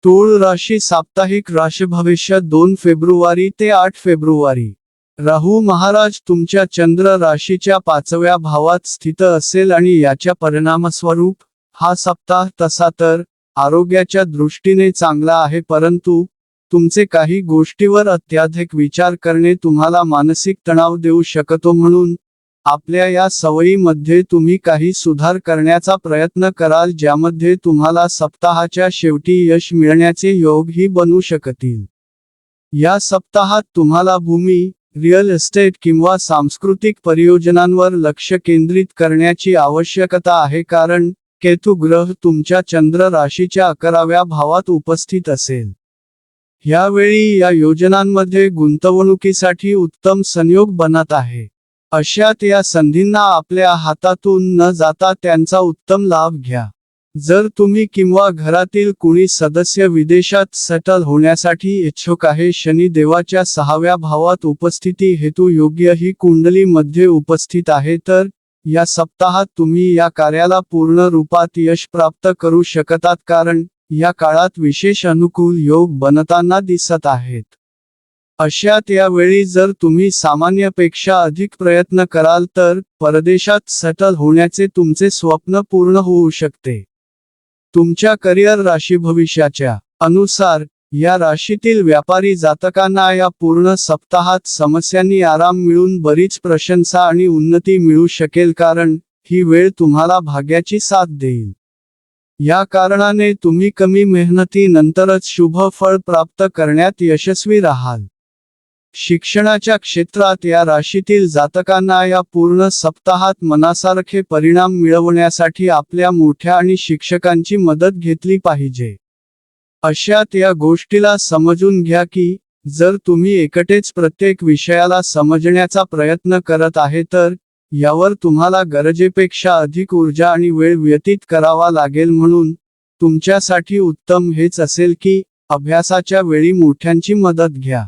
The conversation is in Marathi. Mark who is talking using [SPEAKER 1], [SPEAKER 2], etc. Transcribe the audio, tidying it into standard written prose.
[SPEAKER 1] तूळ राशी साप्ताहिक राशिभविष्य 2 फेब्रुवारी ते 8 फेब्रुवारी. राहू महाराज तुमच्या चंद्र राशीच्या 5व्या भावात स्थित असेल आणि याच्या परिणामस्वरूप हा सप्ताह तसा तर आरोग्याच्या दृष्टीने चांगला आहे, परंतु तुमचे काही गोष्टीवर अत्याधिक विचार करणे तुम्हाला मानसिक तणाव देऊ शकतो. म्हणून आपल्या या सवयीमध्ये तुम्ही काही सुधार करण्याचा प्रयत्न कराल, ज्यामध्ये तुम्हाला सप्ताहाच्या शेवटी यश मिळण्याचे योगही बनू शकतील. या सप्ताहात तुम्हाला भूमी, रिअल एस्टेट किंवा सांस्कृतिक परियोजनांवर लक्ष केंद्रित करण्याची आवश्यकता आहे, कारण केतू ग्रह तुमच्या चंद्र राशीच्या 11व्या भावात उपस्थित असेल. ह्यावेळी या योजनांमध्ये गुंतवणुकीसाठी उत्तम संयोग बनत आहे. अशात या संधींना आपल्या हातातून न जाता त्यांचा उत्तम लाभ घ्या. जर तुम्ही किंवा घरातील कुणी सदस्य विदेशात सेटल होण्यासाठी इच्छुक आहे, शनी देवाच्या 6व्या भावात उपस्थिती हेतू योग्य ही कुंडली मध्ये उपस्थित आहे, तर या सप्ताहात तुम्ही या कार्याला पूर्ण रूपात यश प्राप्त करू शकतात, कारण या काळात विशेष अनुकूल योग बनताना दिसत आहेत. अशात यावेळी जर तुम्ही सामान्यपेक्षा अधिक प्रयत्न कराल तर परदेशात सेटल होण्याचे तुमचे स्वप्न पूर्ण होऊ शकते. तुमच्या करिअर राशी भविष्याच्या अनुसार या राशीतील व्यापारी जातकांना या पूर्ण सप्ताहात समस्यांनी आराम मिळून बरीच प्रशंसा आणि उन्नती मिळू शकेल, कारण ही वेळ तुम्हाला भाग्याची साथ देईल. या कारणाने तुम्ही कमी मेहनतीनंतरच शुभ फळ प्राप्त करण्यात यशस्वी राहाल. शिक्षणाच्या क्षेत्रात या राशीतील जातकांना या पूर्ण सप्ताहात मनासारखे परिणाम मिळवण्यासाठी आपल्या मोठ्या आणि शिक्षकांची मदत घेतली पाहिजे. अशात या गोष्टीला समजून घ्या की जर तुम्ही एकटेच प्रत्येक विषयाला समजण्याचा प्रयत्न करत आहे तर यावर तुम्हाला गरजेपेक्षा अधिक ऊर्जा आणि वेळ व्यतीत करावा लागेल. म्हणून तुमच्यासाठी उत्तम हेच असेल की अभ्यासाच्या वेळी मोठ्यांची मदत घ्या.